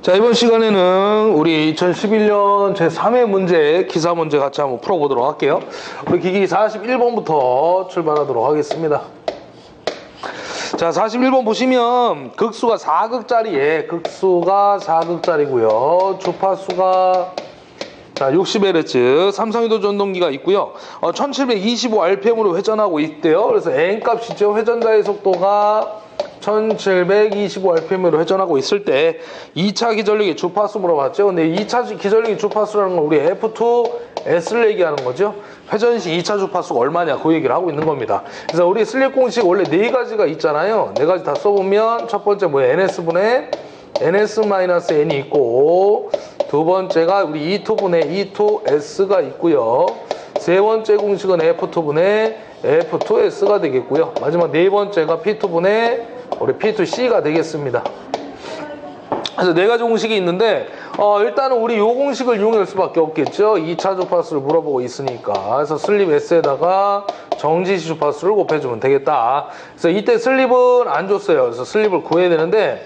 자, 이번 시간에는 우리 2011년 제3회 문제, 기사 문제 같이 한번 풀어보도록 할게요. 우리 기기 41번부터 출발하도록 하겠습니다. 자, 41번 보시면 극수가 4극짜리에 극수가 4극짜리고요. 주파수가 자, 60Hz 삼성유도 전동기가 있고요. 1725rpm으로 회전하고 있대요. 그래서 N 값이죠. 회전자의 속도가 1725rpm으로 회전하고 있을 때 2차 기전력의 주파수 물어봤죠. 근데 2차 기전력의 주파수라는 건 우리 F2S를 얘기하는 거죠. 회전 시 2차 주파수가 얼마냐 그 얘기를 하고 있는 겁니다. 그래서 우리 슬립 공식 원래 4가지가 있잖아요. 4가지 다 써보면 첫 번째 뭐예요? NS분의 NS-N이 있고, 두 번째가 우리 E2분의 E2S가 있고요. 세 번째 공식은 F2분의 F2S가 되겠고요. 마지막 네 번째가 P2분의 우리 P2C가 되겠습니다. 그래서 4가지 공식이 있는데 일단은 우리 요 공식을 이용할 수밖에 없겠죠. 2차 주파수를 물어보고 있으니까. 그래서 슬립 S에다가 정지시 주파수를 곱해주면 되겠다. 그래서 이때 슬립은 안 줬어요. 그래서 슬립을 구해야 되는데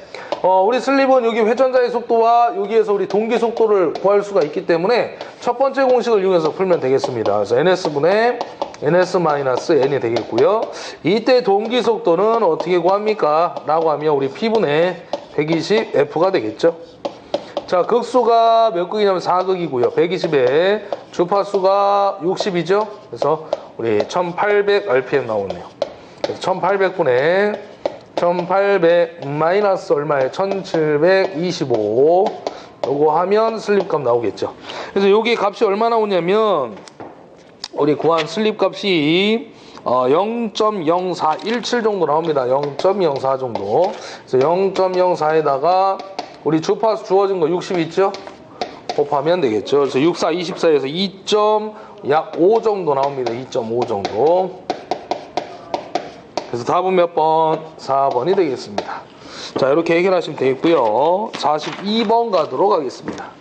우리 슬립은 여기 회전자의 속도와 여기에서 우리 동기 속도를 구할 수가 있기 때문에 첫 번째 공식을 이용해서 풀면 되겠습니다. 그래서 NS분의 NS-N이 되겠고요. 이때 동기 속도는 어떻게 구합니까? 라고 하면 우리 P분의 120F가 되겠죠. 자, 극수가 몇 극이냐면 4극이고요. 120에 주파수가 60이죠. 그래서 우리 1800rpm 나오네요. 그래서 1800분의 1800 마이너스 얼마에 1725 요거 하면 슬립값 나오겠죠. 그래서 여기 값이 얼마 나오냐면 우리 구한 슬립값이 0.0417 정도 나옵니다. 0.04 정도. 그래서 0.04에다가 우리 주파수 주어진 거 60 있죠? 곱하면 되겠죠. 그래서 64, 24에서 2.5 정도 나옵니다. 2.5 정도. 그래서 답은 몇 번? 4번이 되겠습니다. 자, 이렇게 해결하시면 되겠고요. 42번 가도록 하겠습니다.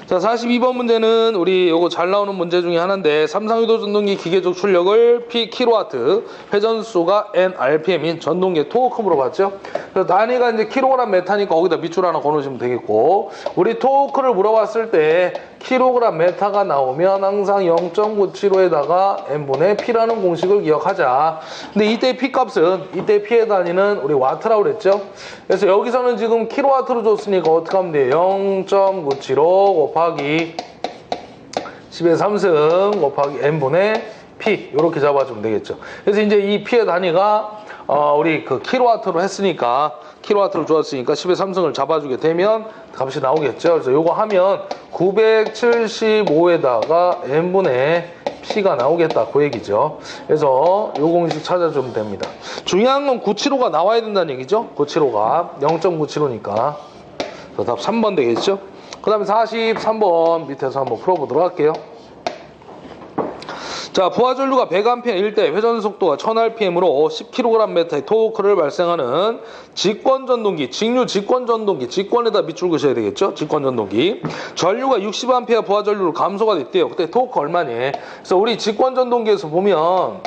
자, 42번 문제는 우리 요거 잘 나오는 문제 중에 하나인데 삼성유도 전동기 기계적 출력을 P kW, 회전수가 N-rpm인 전동기의 토크 물어봤죠? 그래서 단위가 이제 킬로그램 메타니까 거기다 밑줄 하나 걸어주시면 되겠고, 우리 토크를 물어봤을 때 킬로그램 메타가 나오면 항상 0.975에다가 N분의 P라는 공식을 기억하자. 근데 이때 P 값은, 이때 P의 단위는 우리 와트라고 그랬죠? 그래서 여기서는 지금 킬로와트로 줬으니까 어떻게 하면 돼요? 0.975 곱하기 10의 3승 곱하기 N분의 P 이렇게 잡아주면 되겠죠. 그래서 이제 이 P의 단위가 우리 그 킬로와트로 했으니까 킬로와트로 주었으니까 10의 3승을 잡아주게 되면 값이 나오겠죠. 그래서 요거 하면 975에다가 N분의 P가 나오겠다 그 얘기죠. 그래서 요 공식 찾아주면 됩니다. 중요한 건 975가 나와야 된다는 얘기죠. 975가 0.975니까 그래서 답 3번 되겠죠. 그 다음에 43번 밑에서 한번 풀어보도록 할게요. 자, 부하전류가 100A일 때 회전 속도가 1000rpm으로 10kgm의 토크를 발생하는 직권전동기, 직류 직권전동기, 직권에다 밑줄 그셔야 되겠죠? 직권전동기. 전류가 60A 부하전류로 감소가 됐대요. 그때 토크 얼마니? 그래서 우리 직권전동기에서 보면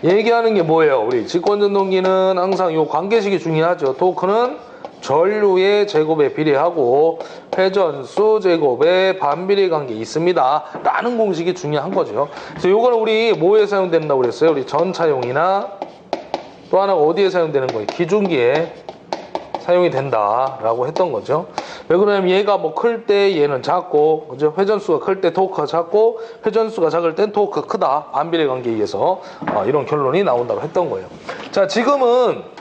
얘기하는 게 뭐예요? 우리 직권전동기는 항상 요 관계식이 중요하죠. 토크는 전류의 제곱에 비례하고 회전수 제곱에 반비례 관계 있습니다 라는 공식이 중요한 거죠. 그래서 요거는 우리 뭐에 사용된다고 그랬어요? 우리 전차용이나 또 하나가 어디에 사용되는 거예요? 기중기에 사용이 된다 라고 했던 거죠. 왜 그러냐면 얘가 뭐 클 때 얘는 작고, 그죠? 회전수가 클 때 토크가 작고 회전수가 작을 땐 토크가 크다, 반비례 관계에 의해서 이런 결론이 나온다고 했던 거예요. 자, 지금은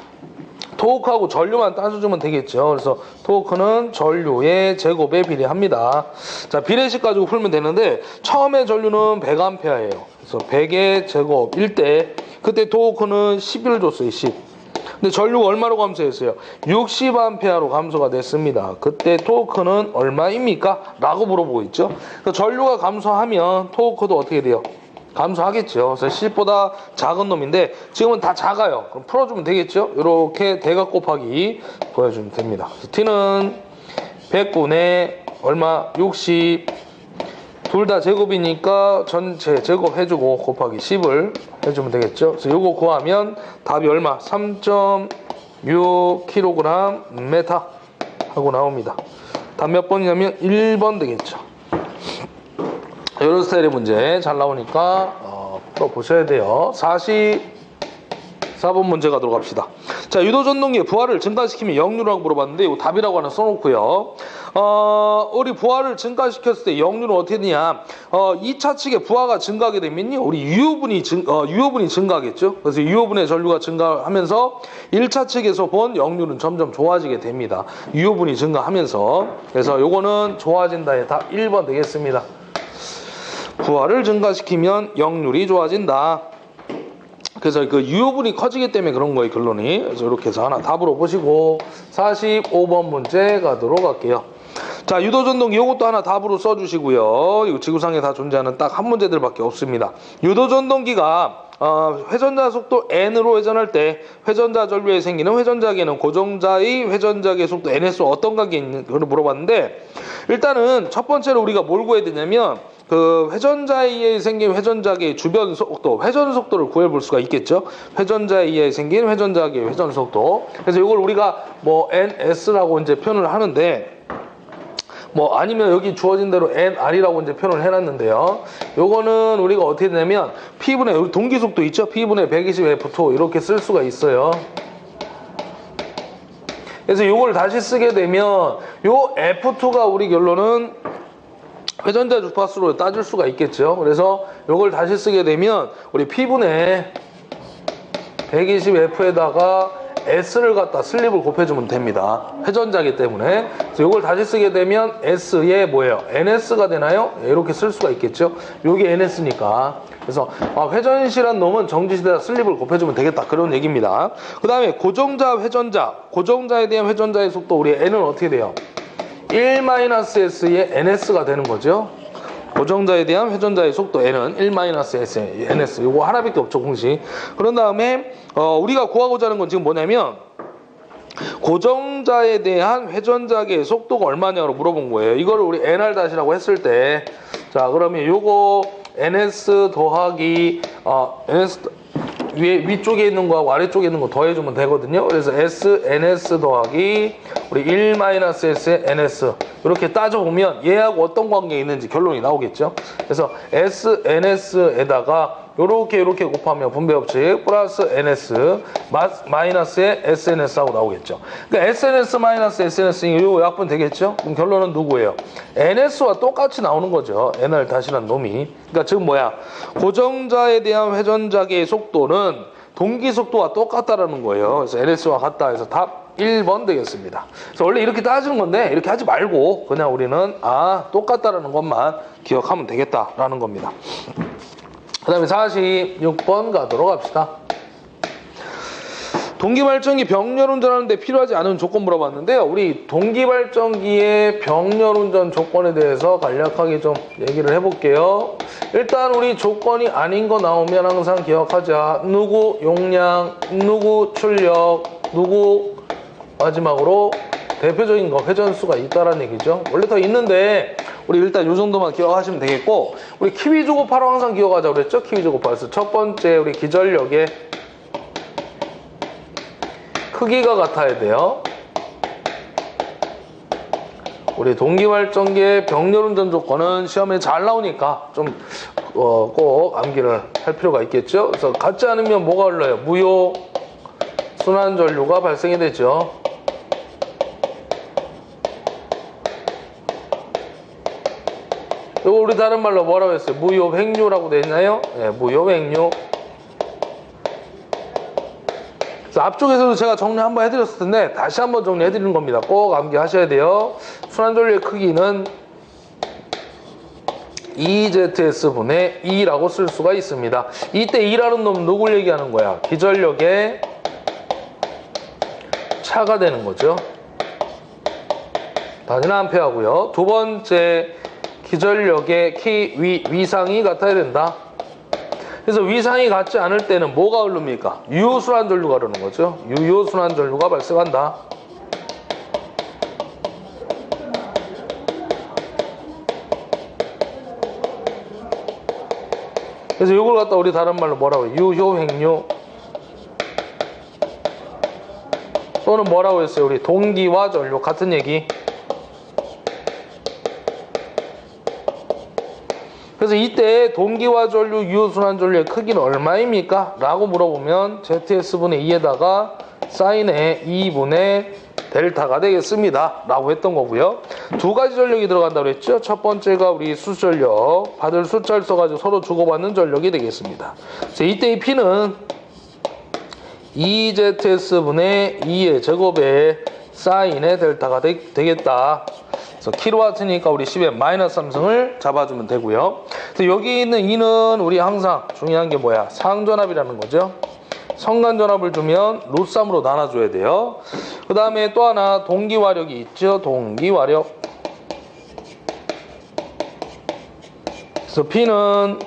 토크하고 전류만 따져주면 되겠죠. 그래서 토크는 전류의 제곱에 비례합니다. 자, 비례식 가지고 풀면 되는데 처음에 전류는 100A예요. 그래서 100의 제곱일 때 그때 토크는 10을 줬어요. 10. 근데 전류가 얼마로 감소했어요? 60A로 감소가 됐습니다. 그때 토크는 얼마입니까? 라고 물어보고 있죠. 그래서 전류가 감소하면 토크도 어떻게 돼요? 감소하겠죠. 그래서 10보다 작은 놈인데 지금은 다 작아요. 그럼 풀어주면 되겠죠. 이렇게 대각 곱하기 보여주면 됩니다. 그래서 T는 100분의 얼마? 60 둘 다 제곱이니까 전체 제곱 해주고 곱하기 10을 해주면 되겠죠. 그래서 요거 구하면 답이 얼마? 3.6kg/m 하고 나옵니다. 답 몇 번이냐면 1번 되겠죠. 이런 스타일의 문제 잘 나오니까 풀어보셔야 돼요. 44번 문제 가도록 합시다. 자, 유도전동기의 부하를 증가시키면 역류라고 물어봤는데 이거 답이라고 하나 써놓고요. 우리 부하를 증가시켰을 때 역류는 어떻게 되냐? 2차 측에 부하가 증가하게 되면요, 우리 유효분이 증가하겠죠. 그래서 유효분의 전류가 증가하면서 1차 측에서 본 역류는 점점 좋아지게 됩니다. 유효분이 증가하면서. 그래서 요거는 좋아진다의 답 1번 되겠습니다. 부하를 증가시키면 역률이 좋아진다. 그래서 그 유효분이 커지기 때문에 그런 거예요, 결론이. 그래서 이렇게 해서 하나 답으로 보시고 45번 문제 가도록 할게요. 자, 유도전동기 이것도 하나 답으로 써주시고요. 이거 지구상에 다 존재하는 딱 한 문제들밖에 없습니다. 유도전동기가 회전자 속도 n으로 회전할 때 회전자 전류에 생기는 회전자계는 고정자의 회전자계 속도 ns와 어떤 관계에 있는 걸 물어봤는데, 일단은 첫 번째로 우리가 뭘 구해야 되냐면 그 회전자에 의해 생긴 회전자계의 주변 속도, 회전 속도를 구해볼 수가 있겠죠. 회전자에 의해 생긴 회전자계의 회전 속도. 그래서 이걸 우리가 뭐 ns라고 이제 표현을 하는데, 뭐 아니면 여기 주어진 대로 nr이라고 이제 표현을 해놨는데요. 요거는 우리가 어떻게 되냐면 P분의 여기 동기 속도 있죠. P분의 120F2 이렇게 쓸 수가 있어요. 그래서 요걸 다시 쓰게 되면 요 F2가 우리 결론은 회전자 주파수로 따질 수가 있겠죠. 그래서 요걸 다시 쓰게 되면 우리 P분의 120F에다가 S를 갖다 슬립을 곱해주면 됩니다. 회전자기 때문에. 그래서 이걸 다시 쓰게 되면 S에 뭐예요? NS가 되나요? 이렇게 쓸 수가 있겠죠. 요게 NS니까. 그래서 회전실한 놈은 정지시대에다 슬립을 곱해주면 되겠다. 그런 얘기입니다. 그 다음에 고정자, 회전자. 고정자에 대한 회전자의 속도 우리 N은 어떻게 돼요? 1-S의 NS가 되는 거죠. 고정자에 대한 회전자의 속도 N은 1-S NS. 요거 하나밖에 없죠, 공식. 그런 다음에 우리가 구하고자 하는 건 지금 뭐냐면 고정자에 대한 회전자계의 속도가 얼마냐고 물어본 거예요. 이거를 우리 NR-라고 했을 때, 자, 그러면 요거 NS 더하기 NS 위쪽에 있는 거하고 아래쪽에 있는 거 더해주면 되거든요. 그래서 S, NS 더하기 우리 1-S의 NS 이렇게 따져보면 얘하고 어떤 관계가 있는지 결론이 나오겠죠. 그래서 S, NS에다가 요렇게 곱하면 분배법칙 플러스 NS 마이너스의 SNS하고 나오겠죠. 그러니까 SNS 마이너스 SNS 요 약분 되겠죠. 그럼 결론은 누구예요? NS와 똑같이 나오는 거죠. NR 다시란 놈이. 그러니까 지금 뭐야? 고정자에 대한 회전자계의 속도는 동기 속도와 똑같다라는 거예요. 그래서 NS와 같다 해서 답 1번 되겠습니다. 그래서 원래 이렇게 따지는 건데 이렇게 하지 말고 그냥 우리는 똑같다라는 것만 기억하면 되겠다라는 겁니다. 그 다음에 46번 가도록 합시다. 동기발전기 병렬운전하는데 필요하지 않은 조건 물어봤는데요. 우리 동기발전기의 병렬운전 조건에 대해서 간략하게 좀 얘기를 해볼게요. 일단 우리 조건이 아닌 거 나오면 항상 기억하자. 누구 용량, 누구 출력, 누구 마지막으로 대표적인 거 회전수가 있다라는 얘기죠. 원래 더 있는데 우리 일단 이 정도만 기억하시면 되겠고, 우리 키위 조곱하러 항상 기억하자고 그랬죠. 키위 조곱하. 그래서 첫 번째 우리 기전력의 크기가 같아야 돼요. 우리 동기발전기의 병렬운전 조건은 시험에 잘 나오니까 좀 꼭 암기를 할 필요가 있겠죠. 그래서 같지 않으면 뭐가 흘러요? 무효 순환전류가 발생이 되죠. 이거 우리 다른 말로 뭐라고 했어요? 무효횡류라고 되어 있나요? 네, 무효횡류. 그래서 앞쪽에서도 제가 정리 한번 해드렸을 텐데 다시 한번 정리해드리는 겁니다. 꼭 암기하셔야 돼요. 순환전류의 크기는 EZS분의 E라고 쓸 수가 있습니다. 이때 E라는 놈은 누굴 얘기하는 거야? 기전력의 차가 되는 거죠. 단위는 암페어고요. 두 번째 기전력의 위상이 같아야 된다. 그래서 위상이 같지 않을 때는 뭐가 흐릅니까? 유효순환전류가 흐르는 거죠. 유효순환전류가 발생한다. 그래서 이걸 갖다 우리 다른 말로 뭐라고 해요? 유효, 횡료. 또는 뭐라고 했어요? 우리 동기화 전류. 같은 얘기. 그래서 이때 동기화 전류, 유효순환 전류의 크기는 얼마입니까? 라고 물어보면 ZS분의 2에다가 사인의 2분의 델타가 되겠습니다. 라고 했던 거고요. 두 가지 전력이 들어간다고 그랬죠. 첫 번째가 우리 수전력, 받을 숫자를 써가지고 서로 주고받는 전력이 되겠습니다. 그래서 이때 이 P는 2ZS분의 2의 제곱에 사인의 델타가 되겠다. 그래서 킬로와트니까 우리 10의 마이너스 3승을 잡아주면 되고요. 그래서 여기 있는 2는 우리 항상 중요한 게 뭐야? 상전압이라는 거죠. 성간전압을 주면 루트3으로 나눠줘야 돼요. 그 다음에 또 하나 동기화력이 있죠. 동기화력. 그래서 P는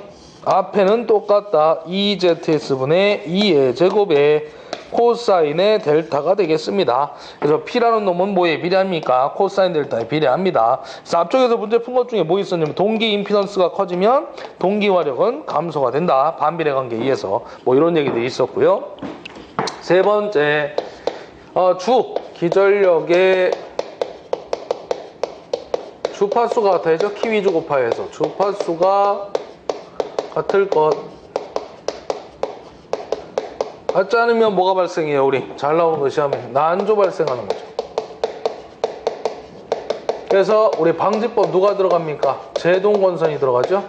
앞에는 똑같다. 2ZS분의 2의 제곱에 코사인의 델타가 되겠습니다. 그래서 P라는 놈은 뭐에 비례합니까? 코사인 델타에 비례합니다. 그래서 앞쪽에서 문제 푼 것 중에 뭐 있었냐면 동기 임피던스가 커지면 동기화력은 감소가 된다. 반비례 관계에 의해서 뭐 이런 얘기들이 있었고요. 세 번째, 기전력의 주파수가 같아야죠. 키위주 곱하여서 주파수가 같을 것. 같지 않으면 뭐가 발생해요? 우리 잘 나오는 거 시험에 난조 발생하는 거죠. 그래서 우리 방지법 누가 들어갑니까? 제동건선이 들어가죠.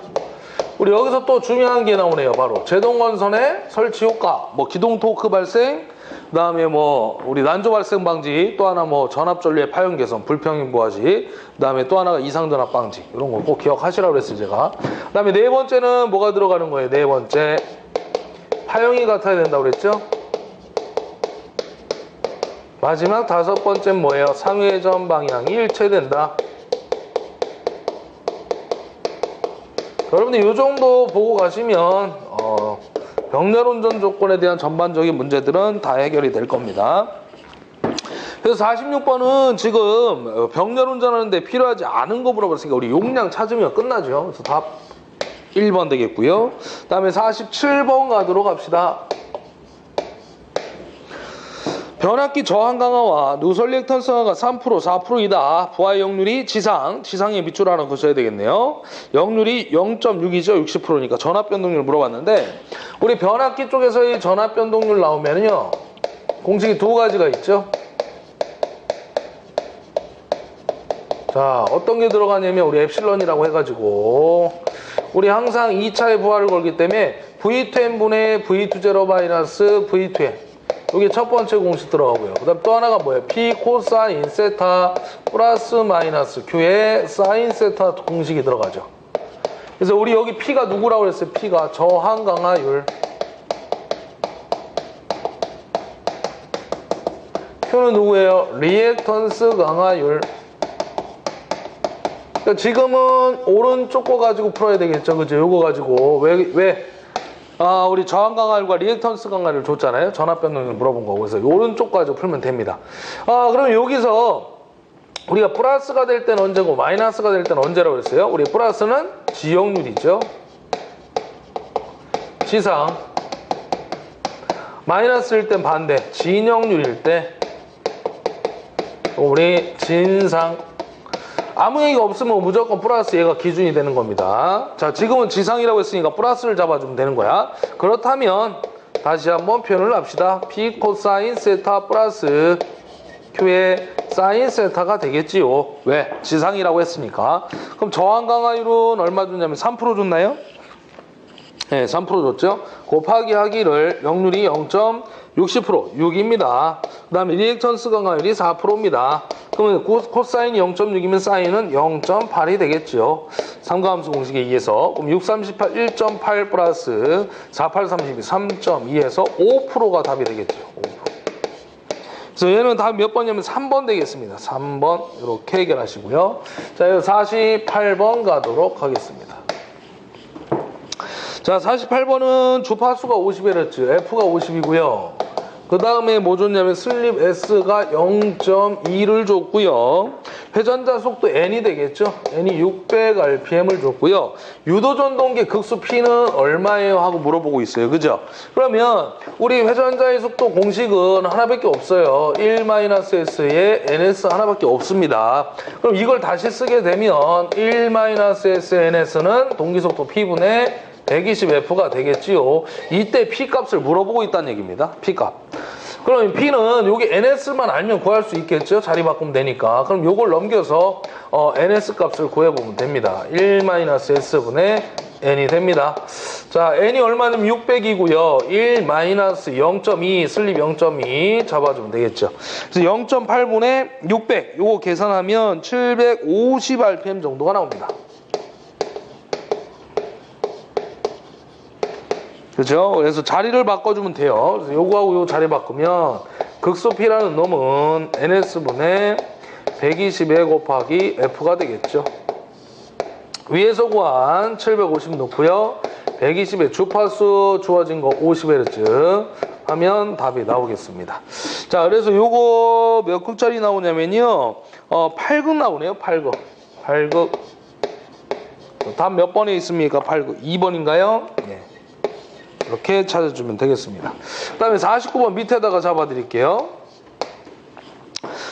우리 여기서 또 중요한 게 나오네요. 바로 제동건선의 설치 효과, 뭐 기동 토크 발생, 그 다음에 뭐 우리 난조 발생 방지, 또 하나 뭐 전압전류의 파형 개선, 불평형 부하시, 그 다음에 또 하나가 이상전압 방지, 이런 거 꼭 기억하시라고 그랬어요 제가. 그 다음에 네 번째는 뭐가 들어가는 거예요? 네 번째, 파형이 같아야 된다고 그랬죠? 마지막 다섯 번째는 뭐예요? 상회전 방향이 일체된다. 여러분들 이 정도 보고 가시면 병렬운전 조건에 대한 전반적인 문제들은 다 해결이 될 겁니다. 그래서 46번은 지금 병렬운전하는데 필요하지 않은 거 물어봤으니까 우리 용량 찾으면 끝나죠. 그래서 답 1번 되겠고요. 그 다음에 47번 가도록 합시다. 변압기 저항 강화와 누설 리액턴스 강화가 3%, 4%이다. 부하 역률이 지상에 밑줄하나 그셔야 되겠네요. 역률이 0.6이죠. 60%니까 전압 변동률 물어봤는데 우리 변압기 쪽에서의 전압 변동률 나오면요. 공식이 두 가지가 있죠. 자, 어떤 게 들어가냐면 우리 엡실런이라고 해가지고 우리 항상 2차의 부하를 걸기 때문에 V2n분의 V20 마이너스 V2n 이게 첫 번째 공식 들어가고요. 그 다음 또 하나가 뭐예요? P 코사인 세타 플러스 마이너스 Q의 사인 세타 공식이 들어가죠. 그래서 우리 여기 P가 누구라고 그랬어요? P가 저항 강화율, Q는 누구예요? 리액턴스 강화율. 그러니까 지금은 오른쪽 거 가지고 풀어야 되겠죠. 그죠? 요거 가지고. 왜? 우리 저항 강화율과 리액턴스 강화율을 줬잖아요. 전압 변동률 물어본 거고. 그래서 오른쪽 가지고 풀면 됩니다. 그럼 여기서 우리가 플러스가 될 때는 언제고 마이너스가 될 때는 언제라고 했어요? 우리 플러스는 지역률이죠. 지상. 마이너스일 땐 반대. 진역률일 때 우리 진상. 아무 얘기가 없으면 무조건 플러스 얘가 기준이 되는 겁니다. 자, 지금은 지상이라고 했으니까 플러스를 잡아주면 되는 거야. 그렇다면 다시 한번 표현을 합시다. P 코사인 세타 플러스 Q의 사인 세타가 되겠지요. 왜? 지상이라고 했으니까. 그럼 저항 강화율은 얼마 줬냐면 3% 줬나요? 네, 3% 줬죠. 곱하기 하기를 역률이 0.60%, 6입니다. 그 다음에 리액턴스 강화율이 4%입니다. 그러면 코사인이 0.6이면 사인은 0.8이 되겠죠. 삼가함수 공식에 의해서. 그럼 6, 38, 1.8 플러스 4, 8, 32, 3.2에서 5%가 답이 되겠죠. 5%. 그래서 얘는 답이 몇 번이냐면 3번 되겠습니다. 3번 이렇게 해결하시고요. 자, 48번 가도록 하겠습니다. 자, 48번은 주파수가 50Hz, F가 50이고요. 그 다음에 뭐 줬냐면 슬립 S가 0.2를 줬고요. 회전자 속도 N이 되겠죠. N이 600rpm을 줬고요. 유도전동기 극수 P는 얼마예요? 하고 물어보고 있어요. 그죠? 그러면 우리 회전자의 속도 공식은 하나밖에 없어요. 1-S에 NS 하나밖에 없습니다. 그럼 이걸 다시 쓰게 되면 1-S NS는 동기속도 P분의 120F가 되겠지요. 이때 P값을 물어보고 있다는 얘기입니다. P값. 그럼 P는 여기 NS만 알면 구할 수 있겠죠. 자리 바꾸면 되니까. 그럼 요걸 넘겨서 NS 값을 구해보면 됩니다. 1-S분의 N이 됩니다. 자, N이 얼마냐면 600이고요. 1-0.2 슬립 0.2 잡아주면 되겠죠. 그래서 0.8분의 600 요거 계산하면 750rpm 정도가 나옵니다. 그죠? 그래서 자리를 바꿔주면 돼요. 그래서 요거하고 요 자리 바꾸면 극소 P라는 놈은 NS분의 120에 곱하기 F가 되겠죠. 위에서 구한 750 놓고요. 120의 주파수 주어진 거 50Hz 하면 답이 나오겠습니다. 자, 그래서 요거 몇 극짜리 나오냐면요. 8극 나오네요. 8극. 8극. 답 몇 번에 있습니까? 8극. 2번인가요? 네. 이렇게 찾아주면 되겠습니다. 그 다음에 49번 밑에다가 잡아드릴게요.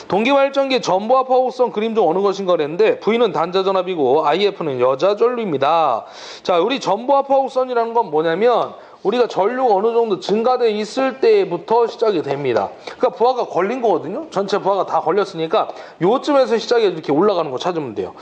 동기발전기 전부와 파워성 그림 중 어느 것인가 그랬는데 V는 단자전압이고 IF는 여자전류입니다. 자, 우리 전부와 파워성이라는 건 뭐냐면 우리가 전류가 어느 정도 증가돼 있을 때부터 시작이 됩니다. 그러니까 부하가 걸린 거거든요. 전체 부하가 다 걸렸으니까 요쯤에서 시작해 이렇게 올라가는 거 찾으면 돼요.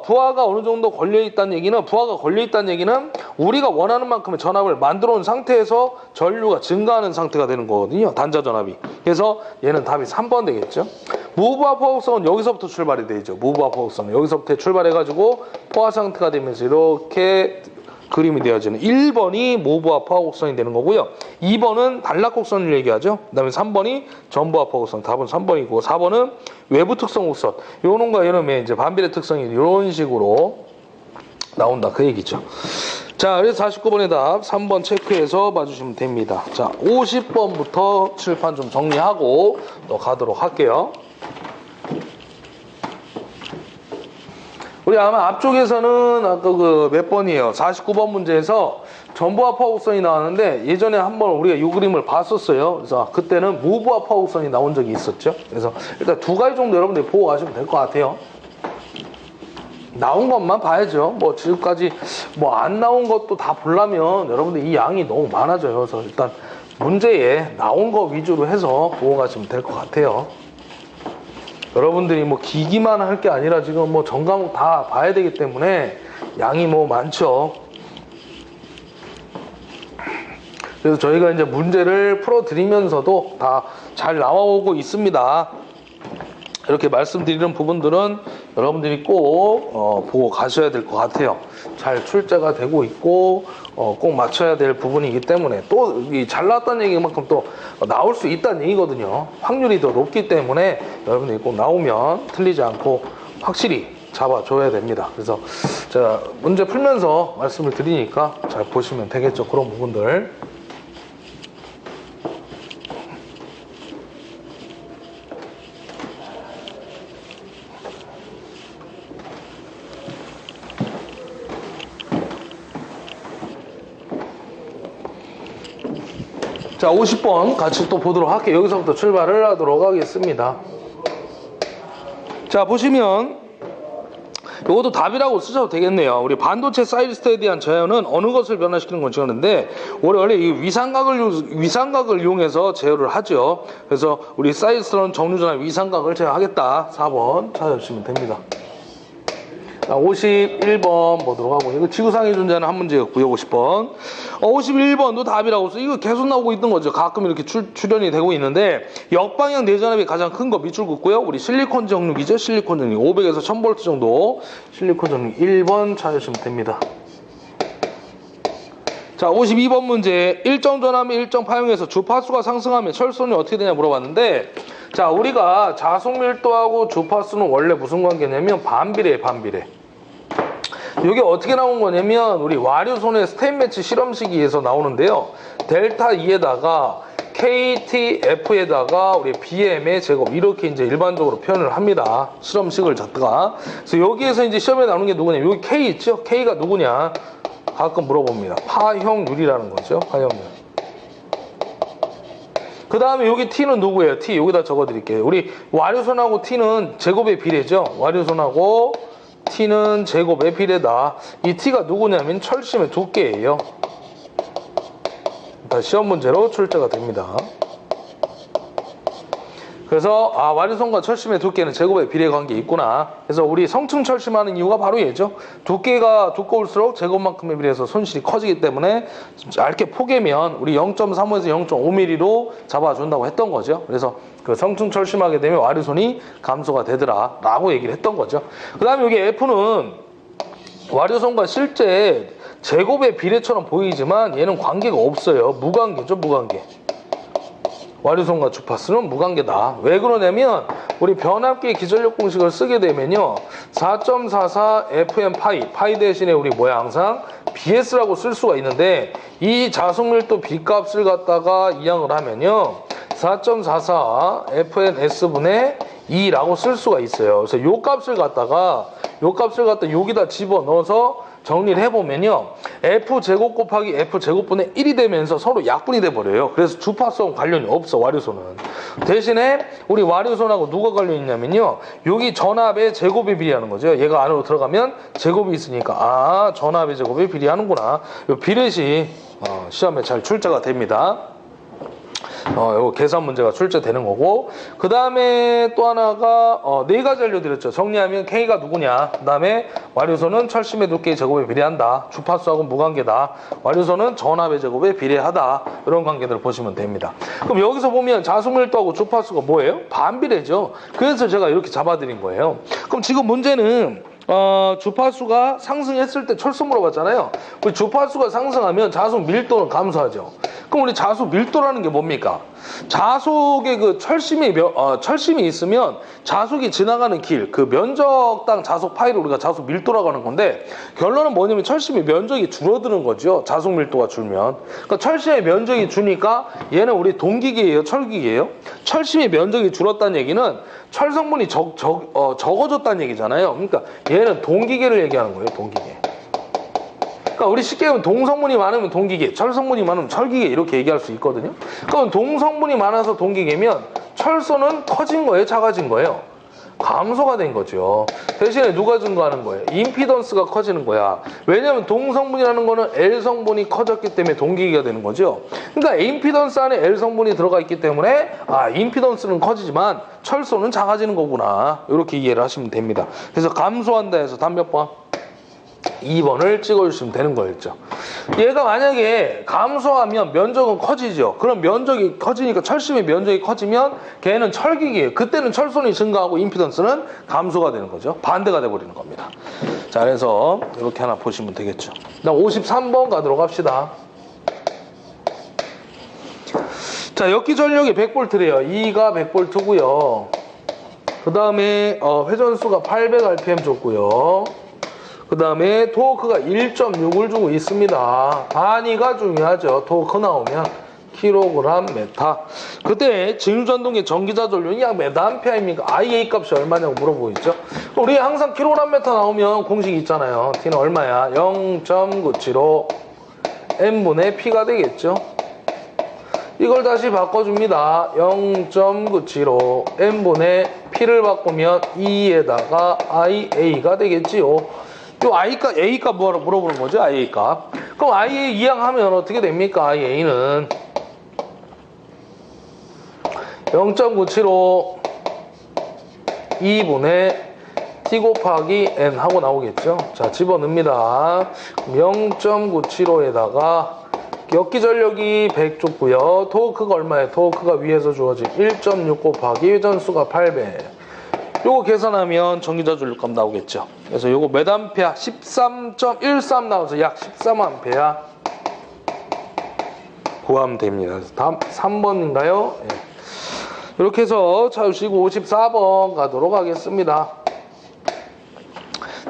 부하가 어느 정도 걸려있다는 얘기는 부하가 걸려있다는 얘기는 우리가 원하는 만큼의 전압을 만들어 온 상태에서 전류가 증가하는 상태가 되는 거거든요. 단자 전압이. 그래서 얘는 답이 3번 되겠죠. 무부하 포화성은 여기서부터 출발이 되죠. 무부하 포화성은 여기서부터 출발해가지고 포화 상태가 되면서 이렇게 그림이 되어지는 1번이 모부하 포화곡선이 되는 거고요. 2번은 단락곡선을 얘기하죠. 그 다음에 3번이 전부하 포화곡선. 답은 3번이고 4번은 외부 특성 곡선. 요놈과 요놈의 이제 반비례 특성이 이런 식으로 나온다. 그 얘기죠. 자, 그래서 49번의 답 3번 체크해서 봐주시면 됩니다. 자, 50번부터 칠판 좀 정리하고 또 가도록 할게요. 우리 아마 앞쪽에서는 아까 그 몇 번이에요? 49번 문제에서 전부하 파워곡선이 나왔는데 예전에 한번 우리가 이 그림을 봤었어요. 그래서 그때는 무부하 파워곡선이 나온 적이 있었죠. 그래서 일단 두 가지 정도 여러분들이 보고 가시면 될 것 같아요. 나온 것만 봐야죠. 뭐 지금까지 뭐 안 나온 것도 다 보려면 여러분들 이 양이 너무 많아져요. 그래서 일단 문제에 나온 거 위주로 해서 보고 가시면 될 것 같아요. 여러분들이 뭐 기기만 할 게 아니라 지금 뭐 전 과목 다 봐야 되기 때문에 양이 뭐 많죠. 그래서 저희가 이제 문제를 풀어드리면서도 다 잘 나와오고 있습니다. 이렇게 말씀드리는 부분들은 여러분들이 꼭 보고 가셔야 될 것 같아요. 잘 출제가 되고 있고 꼭 맞춰야 될 부분이기 때문에 또 잘 나왔다는 얘기만큼 또 나올 수 있다는 얘기거든요. 확률이 더 높기 때문에 여러분들이 꼭 나오면 틀리지 않고 확실히 잡아줘야 됩니다. 그래서 제가 문제 풀면서 말씀을 드리니까 잘 보시면 되겠죠. 그런 부분들. 자, 50번 같이 또 보도록 할게요. 여기서부터 출발을 하도록 하겠습니다. 자, 보시면 이것도 답이라고 쓰셔도 되겠네요. 우리 반도체 사이드스테에 대한 제어는 어느 것을 변화시키는 건지 하는데 원래 이 위상각을 이용해서 제어를 하죠. 그래서 우리 사이드스테는 정류전압 위상각을 제어하겠다. 4번 찾아주시면 됩니다. 자, 51번 보도록 하고, 이거 지구상에 존재하는 한 문제였고요. 50번. 51번도 답이라고 써. 이거 계속 나오고 있던 거죠. 가끔 이렇게 출연이 되고 있는데, 역방향 내전압이 가장 큰 거 밑줄 긋고요. 우리 실리콘 정육이죠. 실리콘 정육. 500에서 1000V 정도. 실리콘 정육 1번 찾으시면 됩니다. 자, 52번 문제. 일정 전압의 일정 파형에서 주파수가 상승하면 철선이 어떻게 되냐 물어봤는데, 자, 우리가 자속 밀도하고 주파수는 원래 무슨 관계냐면 반비례예요, 반비례. 이게 어떻게 나온 거냐면 우리 와류손의 스테인매치 실험식에서 나오는데요. 델타 2에다가 KTF에다가 우리 BM의 제곱 이렇게 이제 일반적으로 표현을 합니다. 실험식을 잡다가. 그래서 여기에서 이제 시험에 나오는 게 누구냐? 여기 K 있죠? K가 누구냐? 가끔 물어봅니다. 파형률이라는 거죠. 파형률. 그 다음에 여기 T는 누구예요? T 여기다 적어드릴게요. 우리 와류선하고 T는 제곱의 비례죠. 와류선하고 T는 제곱의 비례다. 이 T가 누구냐면 철심의 두께예요. 시험 문제로 출제가 됩니다. 그래서 와류선과 철심의 두께는 제곱의 비례 관계에 있구나. 그래서 우리 성층 철심하는 이유가 바로 얘죠. 두께가 두꺼울수록 제곱만큼에 비례해서 손실이 커지기 때문에 얇게 포개면 우리 0.35에서 0.5mm로 잡아준다고 했던 거죠. 그래서 그 성층 철심하게 되면 와류선이 감소가 되더라 라고 얘기를 했던 거죠. 그 다음에 여기 F는 와류선과 실제 제곱의 비례처럼 보이지만 얘는 관계가 없어요. 무관계죠, 무관계. 와류선과 주파수는 무관계다. 왜 그러냐면 우리 변압기의 기전력 공식을 쓰게 되면요 4.44 FM 파이 대신에 우리 뭐야 항상 BS라고 쓸 수가 있는데 이 자속밀도 B값을 갖다가 이항을 하면요 4.44 FNS분의 2라고 쓸 수가 있어요. 그래서 요 값을 갖다가 여기다 집어넣어서 정리를 해보면요 F제곱 곱하기 F제곱분의 1이 되면서 서로 약분이 돼버려요. 그래서 주파수하고 관련이 없어 와류선은. 대신에 우리 와류선하고 누가 관련이 있냐면요 여기 전압의 제곱이 비례하는 거죠. 얘가 안으로 들어가면 제곱이 있으니까 전압의 제곱이 비례하는구나. 요 비례식 시험에 잘 출제가 됩니다. 이거 계산 문제가 출제되는 거고, 그 다음에 또 하나가 네 가지 알려드렸죠. 정리하면 K가 누구냐, 그 다음에 와류선은 철심의 두께의 제곱에 비례한다, 주파수하고 무관계다, 와류선은 전압의 제곱에 비례하다, 이런 관계들을 보시면 됩니다. 그럼 여기서 보면 자속밀도하고 주파수가 뭐예요? 반비례죠. 그래서 제가 이렇게 잡아드린 거예요. 그럼 지금 문제는 주파수가 상승했을 때 철수 물어봤잖아요. 우리 주파수가 상승하면 자속 밀도는 감소하죠. 그럼 우리 자속 밀도라는 게 뭡니까? 자속의 그 철심이 있으면 자속이 지나가는 길, 그 면적당 자속 파이를 우리가 자속 밀도라고 하는 건데, 결론은 뭐냐면 철심의 면적이 줄어드는 거죠. 자속 밀도가 줄면. 그러니까 철심의 면적이 주니까 얘는 우리 동기계예요, 철기계예요? 철심의 면적이 줄었다는 얘기는 철성분이 적어졌다는 얘기잖아요. 그러니까 얘는 동기계를 얘기하는 거예요, 동기계. 그러니까 우리 쉽게 하면 동성분이 많으면 동기계, 철성분이 많으면 철기계 이렇게 얘기할 수 있거든요. 그럼 동성분이 많아서 동기계면 철소는 커진 거예요, 작아진 거예요? 감소가 된 거죠. 대신에 누가 증가하는 거예요? 임피던스가 커지는 거야. 왜냐하면 동성분이라는 거는 L성분이 커졌기 때문에 동기계가 되는 거죠. 그러니까 임피던스 안에 L성분이 들어가 있기 때문에 임피던스는 커지지만 철소는 작아지는 거구나, 이렇게 이해를 하시면 됩니다. 그래서 감소한다 해서 답 몇 번? 2번을 찍어주시면 되는 거였죠. 얘가 만약에 감소하면 면적은 커지죠. 그럼 면적이 커지니까 철심의 면적이 커지면 걔는 철기계예요. 그때는 철선이 증가하고 임피던스는 감소가 되는 거죠. 반대가 돼버리는 겁니다. 자, 그래서 이렇게 하나 보시면 되겠죠. 나 53번 가도록 합시다. 자, 역기 전력이 100V래요. E가 100V고요. 그 다음에 회전수가 800rpm 줬고요. 그 다음에 토크가 1.6을 주고 있습니다. 단위가 중요하죠. 토크 나오면 킬로그램 메타. 그때 증유전동기 전기자전력이 약 몇 암페어입니까? IA 값이 얼마냐고 물어보고 있죠. 우리 항상 킬로그램 메타 나오면 공식이 있잖아요. T는 얼마야? 0.975 N분의 P가 되겠죠. 이걸 다시 바꿔줍니다. 0.975 N분의 P를 바꾸면 2에다가 IA가 되겠지요. 요 I값, A값 뭐라고 물어보는 거죠? IA값. 그럼 IA 이항하면 어떻게 됩니까? IA는 0.975 2분의 T 곱하기 N 하고 나오겠죠? 자, 집어넣습니다. 0.975에다가 역기 전력이 100 줬고요. 토크가 얼마예요? 토크가 위에서 주어진 1.6 곱하기 회전수가 800. 요거 계산하면 전기자전력값 나오겠죠. 그래서 요거 몇 암페어? 13.13 나와서 약 13암페어 구하면 됩니다. 그래서 다음 3번인가요? 예. 이렇게 해서 찾으시고 54번 가도록 하겠습니다.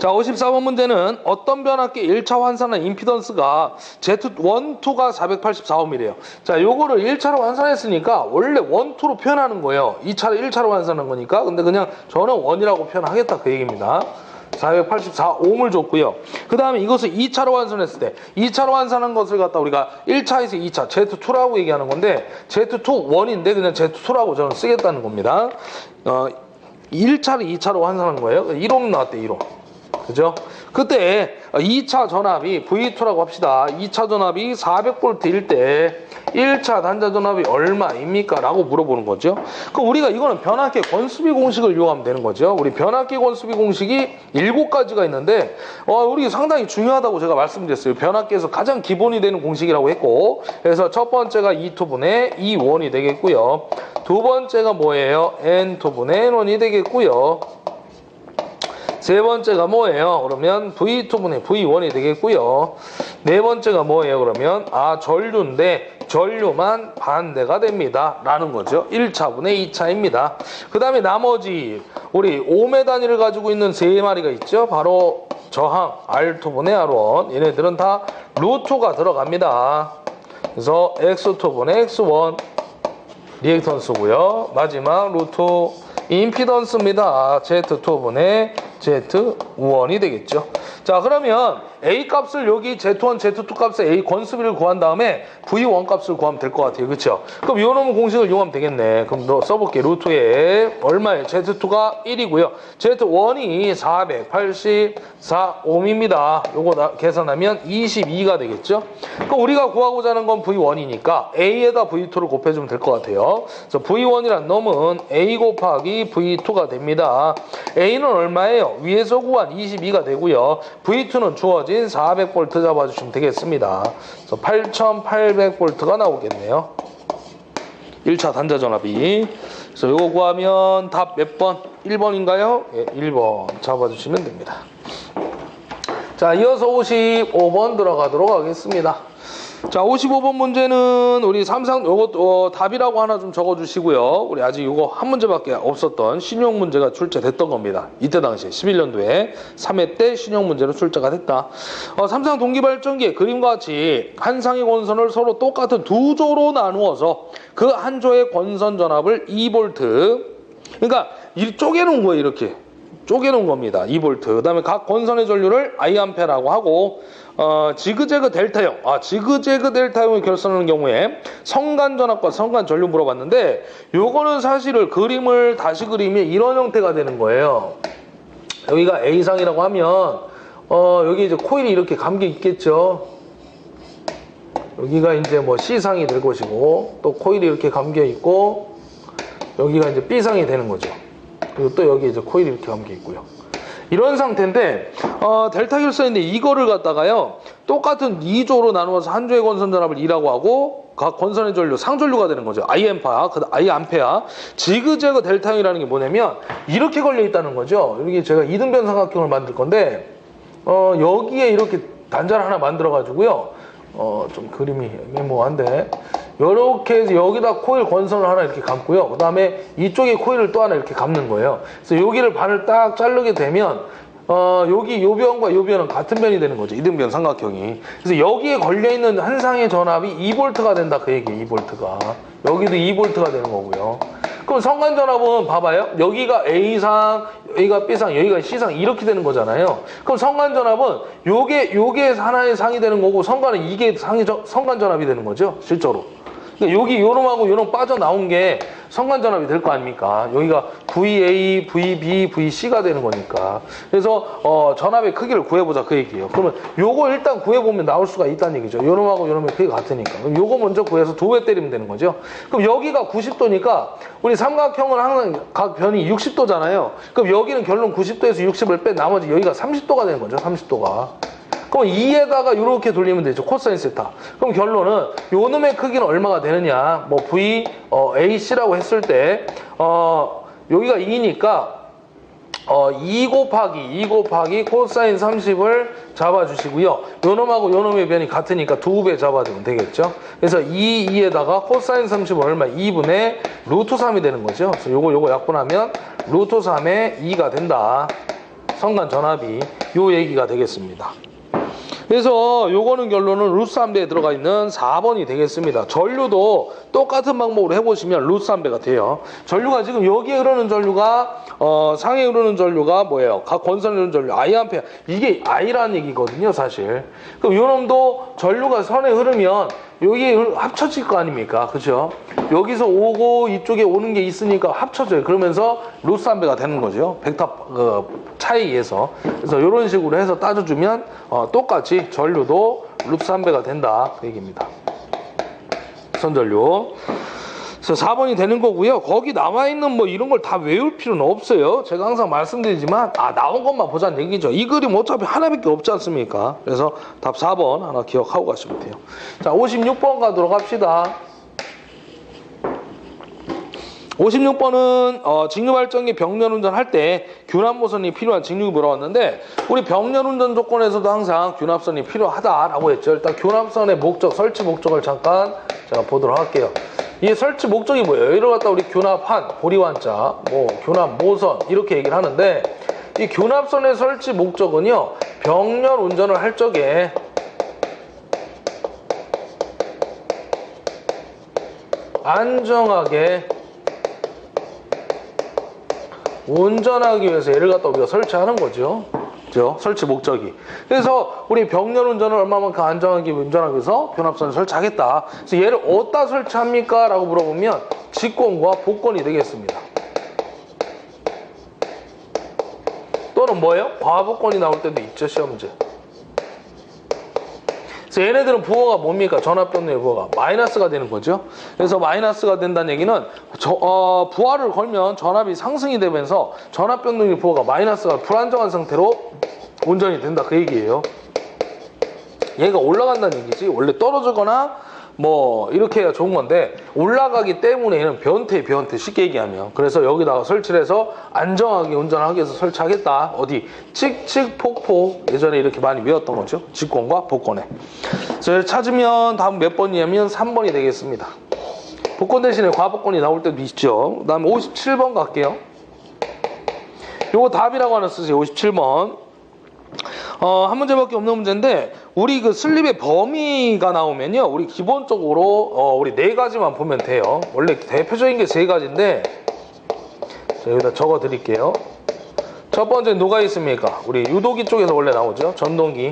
자, 54번 문제는 어떤 변압기 1차 환산한 임피던스가 Z1, 2가 484ohm이래요. 자, 요거를 1차로 환산했으니까 원래 1, 2로 표현하는 거예요. 2차를 1차로 환산한 거니까. 근데 그냥 저는 1이라고 표현하겠다 그 얘기입니다. 484ohm을 줬고요. 그 다음에 이것을 2차로 환산했을 때 2차로 환산한 것을 갖다 우리가 1차에서 2차 Z2라고 얘기하는 건데 Z2 1인데 그냥 Z2라고 저는 쓰겠다는 겁니다. 1차를 2차로 환산한 거예요. 1옴 나왔대 1옴. 그죠? 그때 2차 전압이 V2라고 합시다. 2차 전압이 400V일 때 1차 단자 전압이 얼마입니까? 라고 물어보는 거죠. 그럼 우리가 이거는 변압기 권수비 공식을 이용하면 되는 거죠. 우리 변압기 권수비 공식이 7가지가 있는데 우리 상당히 중요하다고 제가 말씀드렸어요. 변압기에서 가장 기본이 되는 공식이라고 했고, 그래서 첫 번째가 E2분의 E1이 되겠고요. 두 번째가 뭐예요? N2분의 N1이 되겠고요. 세 번째가 뭐예요? 그러면 V2분의 V1이 되겠고요. 네 번째가 뭐예요? 그러면 전류인데 전류만 반대가 됩니다. 라는 거죠. 1차분의 2차입니다. 그 다음에 나머지 우리 오메 단위를 가지고 있는 세 마리가 있죠. 바로 저항 R2분의 R1. 얘네들은 다 루트가 들어갑니다. 그래서 X2분의 X1 리액턴스고요. 마지막 루트 임피던스입니다. Z2분의 Z1이 되겠죠. 자, 그러면 A 값을 여기 Z1, Z2 값에 A 권수비를 구한 다음에 V1 값을 구하면 될 것 같아요. 그렇죠? 그럼 요 놈의 공식을 이용하면 되겠네. 그럼 너 써볼게. 루트에 얼마에 Z2가 1이고요. Z1이 484ohm입니다. 요거 계산하면 22가 되겠죠? 그럼 우리가 구하고자 하는 건 V1이니까 A에다 V2를 곱해주면 될 것 같아요. 그래서 V1이란 놈은 A 곱하기 V2가 됩니다. A는 얼마예요? 위에서 구한 22가 되고요. V2는 주어진 400V 잡아주시면 되겠습니다. 그래서 8800V가 나오겠네요. 1차 단자 전압이. 그래서 이거 구하면 답 몇 번? 1번인가요? 예, 1번 잡아주시면 됩니다. 자, 이어서 55번 들어가도록 하겠습니다. 자, 55번 문제는 우리 삼상 요거 답이라고 하나 좀 적어주시고요. 우리 아직 요거 한 문제밖에 없었던 신용 문제가 출제됐던 겁니다. 이때 당시에 11년도에 3회 때 신용 문제로 출제가 됐다. 삼상 동기발전기의 그림과 같이 한 상의 권선을 서로 똑같은 두 조로 나누어서 그 한 조의 권선 전압을 2V, 그러니까 쪼개놓은 거예요. 이렇게 쪼개놓은 겁니다. 2V. 그 다음에 각 권선의 전류를 Iam페라고 하고, 지그재그 델타형, 지그재그 델타형을 결선하는 경우에 성간 전압과 성간 전류 물어봤는데, 요거는 사실을 그림을 다시 그리면 이런 형태가 되는 거예요. 여기가 A상이라고 하면, 여기 이제 코일이 이렇게 감겨 있겠죠. 여기가 이제 뭐 C상이 될 것이고, 또 코일이 이렇게 감겨 있고, 여기가 이제 B상이 되는 거죠. 그리고 또 여기 이제 코일이 이렇게 감겨 있고요. 이런 상태인데 델타 결선인데 이거를 갖다가요 똑같은 2조로 나누어서 한 조의 권선 전압을 2라고 하고 각 권선의 전류 상전류가 되는 거죠. Iam파, Iam페아. 지그재그 델타형이라는 게 뭐냐면 이렇게 걸려 있다는 거죠. 여기 제가 이등변 삼각형을 만들 건데 여기에 이렇게 단자를 하나 만들어 가지고요. 좀 그림이 애매모호한데 이렇게 해서 여기다 코일 권선을 하나 이렇게 감고요. 그 다음에 이쪽에 코일을 또 하나 이렇게 감는 거예요. 그래서 여기를 반을 딱 자르게 되면 여기 요 변과 요 변은 같은 변이 되는 거죠. 이등변 삼각형이. 그래서 여기에 걸려있는 한 상의 전압이 2V가 된다 그 얘기예요. 2V가. 여기도 2V가 되는 거고요. 그럼 성간 전압은 봐봐요. 여기가 A상, 여기가 B상, 여기가 C상 이렇게 되는 거잖아요. 그럼 성간 전압은 요게 하나의 상이 되는 거고 성간은 이게 성간 전압이 되는 거죠. 실제로. 그러니까 여기 요놈하고 요놈 빠져나온 게 성간 전압이 될 거 아닙니까? 여기가 VA, VB, VC가 되는 거니까. 그래서 전압의 크기를 구해보자 그 얘기예요. 그러면 요거 일단 구해보면 나올 수가 있다는 얘기죠. 요놈하고 요놈의 크기가 같으니까. 그럼 요거 먼저 구해서 2배 때리면 되는 거죠. 그럼 여기가 90도니까 우리 삼각형은 항상 각 변이 60도잖아요. 그럼 여기는 결론 90도에서 60을 뺀 나머지 여기가 30도가 되는 거죠. 30도가. 그럼 2에다가 이렇게 돌리면 되죠. 코사인 세타. 그럼 결론은 요놈의 크기는 얼마가 되느냐. 뭐 V, AC라고 했을 때 여기가 2니까 2 곱하기 코사인 30을 잡아주시고요. 요놈하고 요놈의 변이 같으니까 2배 잡아주면 되겠죠. 그래서 2에다가 코사인 30은 얼마? 2분의 루트 3이 되는 거죠. 그래서 요거 약분하면 루트 3의 2가 된다. 선간 전압이 요 얘기가 되겠습니다. 그래서 요거는 결론은 루스 한 배에 들어가 있는 4번이 되겠습니다. 전류도 똑같은 방법으로 해보시면 루스 한 배가 돼요. 전류가 지금 여기에 흐르는 전류가 상에 흐르는 전류가 뭐예요? 각 권선에 흐르는 전류 I암페어, 이게 I라는 얘기거든요 사실. 그럼 요놈도 전류가 선에 흐르면 여기 합쳐질 거 아닙니까? 그죠? 여기서 오고 이쪽에 오는 게 있으니까 합쳐져요. 그러면서 루스 한 배가 되는 거죠. 벡터 차이에 의해서. 그래서 이런 식으로 해서 따져주면 똑같이 전류도 루스 한 배가 된다 그 얘기입니다. 선전류. 그래서 4번이 되는 거고요. 거기 남아있는 뭐 이런 걸 다 외울 필요는 없어요. 제가 항상 말씀드리지만 나온 것만 보자는 얘기죠. 이 그림 어차피 하나밖에 없지 않습니까? 그래서 답 4번 하나 기억하고 가시면 돼요. 자, 56번 가도록 합시다. 56번은 직류발전기 병렬운전 할 때 균합모선이 필요한 직류기 물어봤는데 우리 병렬운전 조건에서도 항상 균합선이 필요하다라고 했죠. 일단 균합선의 목적, 설치 목적을 잠깐 제가 보도록 할게요. 이 설치 목적이 뭐예요? 이를 갖다 우리 균합한, 보리환자, 뭐 균합모선 이렇게 얘기를 하는데 이 균합선의 설치 목적은요, 병렬운전을 할 적에 안정하게 운전하기 위해서 얘를 갖다 우리가 설치하는 거죠. 그죠? 설치 목적이. 그래서 우리 병렬 운전을 얼마만큼 안정하게 운전하기 위해서 변압선을 설치하겠다. 그래서 얘를 어디다 설치합니까? 라고 물어보면 직권과 복권이 되겠습니다. 또는 뭐예요? 과복권이 나올 때도 있죠, 시험 문제. 그래서 얘네들은 부호가 뭡니까? 전압변동의 부호가 마이너스가 되는 거죠. 그래서 마이너스가 된다는 얘기는 부하를 걸면 전압이 상승이 되면서 전압변동의 부호가 마이너스가 불안정한 상태로 운전이 된다 그 얘기예요. 얘가 올라간다는 얘기지 원래 떨어지거나 뭐 이렇게 해야 좋은 건데 올라가기 때문에 얘는 변태 쉽게 얘기하면. 그래서 여기다가 설치를 해서 안정하게 운전하기 위해서 설치하겠다. 어디? 칙칙폭포. 예전에 이렇게 많이 외웠던 거죠. 직권과 복권에. 그래서 찾으면 다음 몇 번이냐면 3번이 되겠습니다. 복권 대신에 과복권이 나올 때도 있죠. 그 다음에 57번 갈게요. 요거 답이라고 하나 쓰세요. 57번. 한 문제밖에 없는 문제인데 우리 그 슬립의 범위가 나오면요, 우리 기본적으로 우리 네 가지만 보면 돼요. 원래 대표적인 게 세 가지인데 자, 여기다 적어 드릴게요. 첫 번째 누가 있습니까? 우리 유도기 쪽에서 원래 나오죠. 전동기.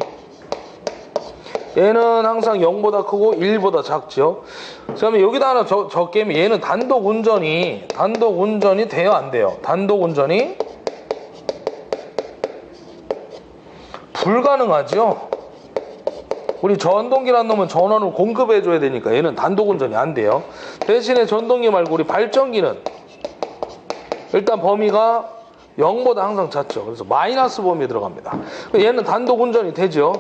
얘는 항상 0보다 크고 1보다 작죠. 그다음에 여기다 하나 적게면 얘는 단독 운전이 돼요, 안 돼요? 단독 운전이 불가능하죠. 우리 전동기란 놈은 전원을 공급해줘야 되니까 얘는 단독 운전이 안 돼요. 대신에 전동기 말고 우리 발전기는 일단 범위가 0보다 항상 작죠. 그래서 마이너스 범위에 들어갑니다. 얘는 단독 운전이 되죠.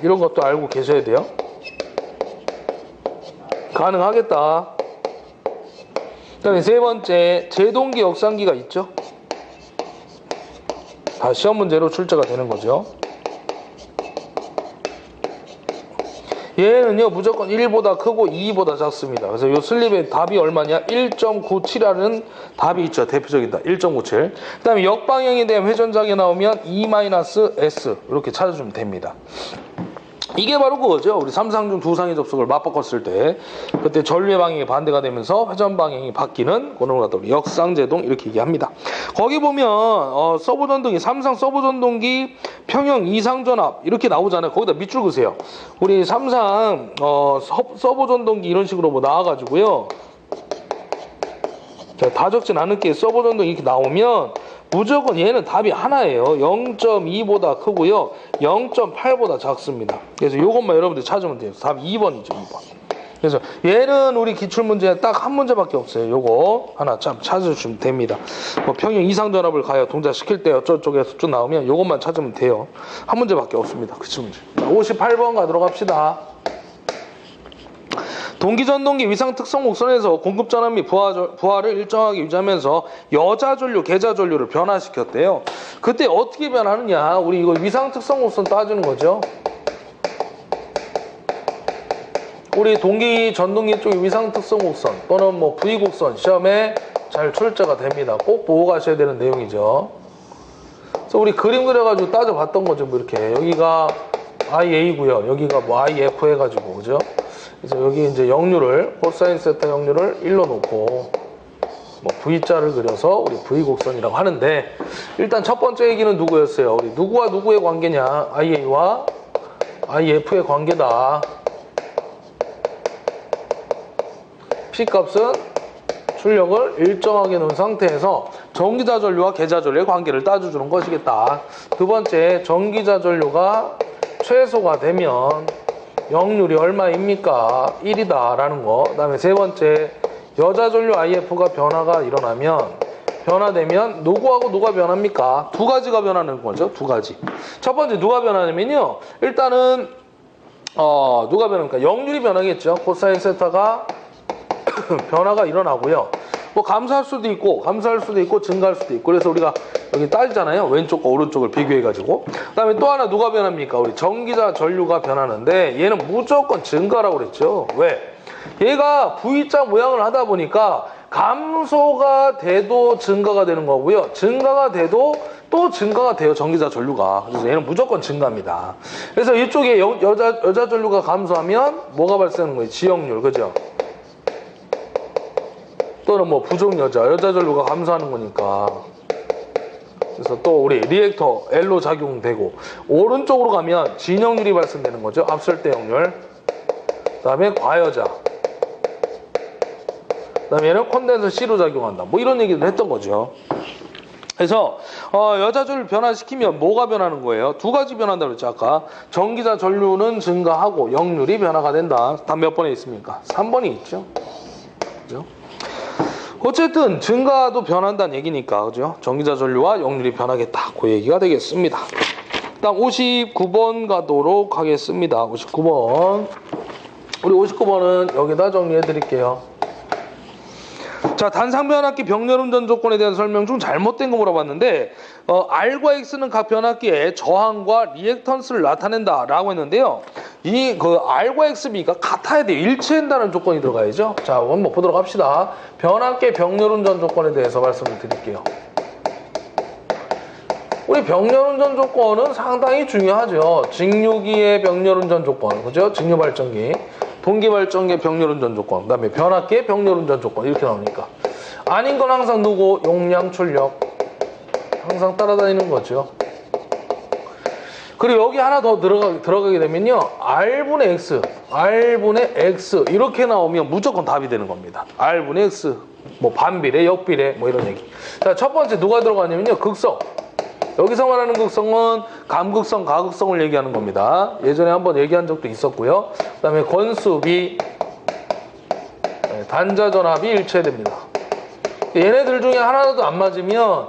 이런 것도 알고 계셔야 돼요. 가능하겠다. 그다음에 세 번째, 제동기 역상기가 있죠. 다 시험 문제로 출제가 되는 거죠. 얘는요 무조건 1보다 크고 2보다 작습니다. 그래서 요 슬립의 답이 얼마냐? 1.97이라는 답이 있죠. 대표적인 답 1.97. 그 다음에 역방향에 대한 회전작이 나오면 E-S 이렇게 찾아주면 됩니다. 이게 바로 그거죠. 우리 삼상중 두상의 접속을 맞바꿨을 때 그때 전류의 방향이 반대가 되면서 회전 방향이 바뀌는 그런 걸 갖다 우리 역상제동 이렇게 얘기합니다. 거기 보면 서브전동기, 삼상 서브전동기 평형 이상전압 이렇게 나오잖아요. 거기다 밑줄 그으세요. 우리 삼상 서브전동기 이런 식으로 뭐 나와가지고요. 자, 다 적진 않을게. 서브전동기 이렇게 나오면 무조건 얘는 답이 하나예요. 0.2보다 크고요. 0.8보다 작습니다. 그래서 이것만 여러분들 찾으면 돼요. 답 2번이죠. 2번. 그래서 얘는 우리 기출문제 딱 한 문제밖에 없어요. 요거 하나 참 찾아주시면 됩니다. 뭐 평형 이상전압을 가요. 동작시킬 때 어쩌쪽에서 쭉 나오면 요것만 찾으면 돼요. 한 문제밖에 없습니다. 기출문제. 58번 가도록 합시다. 동기전동기 위상특성 목선에서 공급전압 및 부하를 일정하게 유지하면서 여자전류, 계자전류를 변화시켰대요. 그때 어떻게 변하느냐? 우리 이거 위상특성 목선 따지는 거죠. 우리 동기, 전동기 쪽의 위상특성 곡선 또는 뭐 V곡선 시험에 잘 출제가 됩니다. 꼭 보고 가셔야 되는 내용이죠. 그래서 우리 그림 그려가지고 따져봤던 거죠. 뭐 이렇게 여기가 IA고요. 여기가 뭐 IF 해가지고 그죠? 그래서 여기 이제 역률을 코사인 세타 역률을 1로 놓고 뭐 V자를 그려서 우리 V 곡선이라고 하는데 일단 첫 번째 얘기는 누구였어요? 우리 누구와 누구의 관계냐? IA와 IF의 관계다. P값은 출력을 일정하게 놓은 상태에서 전기자전류와 계자전류의 관계를 따져주는 것이겠다. 두 번째, 전기자전류가 최소가 되면 역률이 얼마입니까? 1이다 라는 거. 그 다음에 세 번째, 여자전류 IF가 변화가 일어나면 변화되면 누구하고 누가 변합니까? 두 가지가 변하는 거죠. 두 가지. 첫 번째 누가 변하냐면요. 일단은 누가 변합니까? 역률이 변하겠죠. 코사인 세타가 변화가 일어나고요. 뭐 감소할 수도 있고 증가할 수도 있고 그래서 우리가 여기 따지잖아요. 왼쪽과 오른쪽을 비교해가지고. 그 다음에 또 하나 누가 변합니까? 우리 전기자 전류가 변하는데 얘는 무조건 증가라고 그랬죠. 왜? 얘가 V자 모양을 하다 보니까 감소가 돼도 증가가 되는 거고요. 증가가 돼도 또 증가가 돼요. 전기자 전류가. 그래서 얘는 무조건 증가입니다. 그래서 이쪽에 여자 전류가 감소하면 뭐가 발생하는 거예요? 지역률. 그죠? 또는 뭐 부족 여자 전류가 감소하는 거니까. 그래서 또 우리 리액터 L로 작용되고 오른쪽으로 가면 진역률이 발생되는 거죠. 압설대 역률. 그 다음에 과여자. 그 다음에 얘는 콘덴서 C로 작용한다. 뭐 이런 얘기를 했던 거죠. 그래서 여자 전류 변화시키면 뭐가 변하는 거예요? 두 가지 변한다고 그랬죠. 아까 전기자 전류는 증가하고 역률이 변화가 된다. 답 몇 번에 있습니까? 3번이 있죠. 그죠? 어쨌든 증가도 변한다는 얘기니까 그죠? 전기자 전류와 역률이 변하겠다. 그 얘기가 되겠습니다. 다음 59번 가도록 하겠습니다. 59번. 우리 59번은 여기다 정리해 드릴게요. 자, 단상변압기 병렬운전 조건에 대한 설명 중 잘못된 거 물어봤는데 R과 X는 각 변압기의 저항과 리액턴스를 나타낸다 라고 했는데요. 이 R과 XB가 같아야 돼요. 일치한다는 조건이 들어가야죠. 자, 한번 보도록 합시다. 변압기 병렬운전 조건에 대해서 말씀을 드릴게요. 우리 병렬운전 조건은 상당히 중요하죠. 직류기의 병렬운전 조건, 그죠? 직류발전기. 동기발전기의 병렬운전 조건, 그 다음에 변압기의 병렬운전 조건 이렇게 나오니까 아닌 건 항상 누구? 용량, 출력 항상 따라다니는 거죠. 그리고 여기 하나 더 들어가게 되면요 R분의 X 이렇게 나오면 무조건 답이 되는 겁니다. R분의 X 뭐 반비례, 역비례 뭐 이런 얘기. 자, 첫 번째 누가 들어가냐면요 극성. 여기서 말하는 극성은 감극성, 가극성을 얘기하는 겁니다. 예전에 한번 얘기한 적도 있었고요. 그 다음에 권수비, 단자전압이 일체됩니다. 얘네들 중에 하나라도 안 맞으면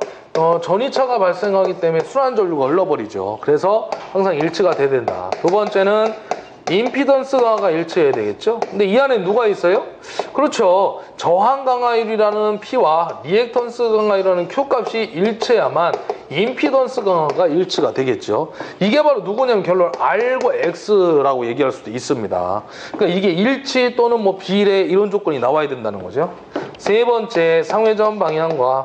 전이차가 발생하기 때문에 순환전류가 흘러버리죠. 그래서 항상 일치가 돼야 된다. 두 번째는 임피던스 강화가 일치해야 되겠죠. 근데 이 안에 누가 있어요? 그렇죠. 저항 강화율이라는 P와 리액턴스 강화율이라는 Q 값이 일치해야만 임피던스 강화가 일치가 되겠죠. 이게 바로 누구냐면 결론 R과 X라고 얘기할 수도 있습니다. 그러니까 이게 일치 또는 뭐 비례 이런 조건이 나와야 된다는 거죠. 세 번째, 상회전 방향과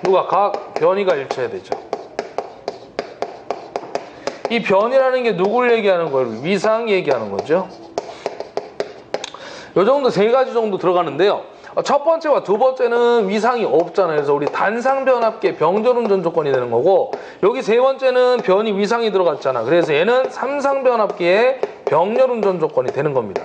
누가 각 변이가 일치해야 되죠. 이 변이라는 게 누굴 얘기하는 거예요? 위상 얘기하는 거죠. 요 정도 세 가지 정도 들어가는데요. 첫 번째와 두 번째는 위상이 없잖아요. 그래서 우리 단상변압기의 병렬운전 조건이 되는 거고 여기 세 번째는 변이 위상이 들어갔잖아. 그래서 얘는 삼상변압기의 병렬운전 조건이 되는 겁니다.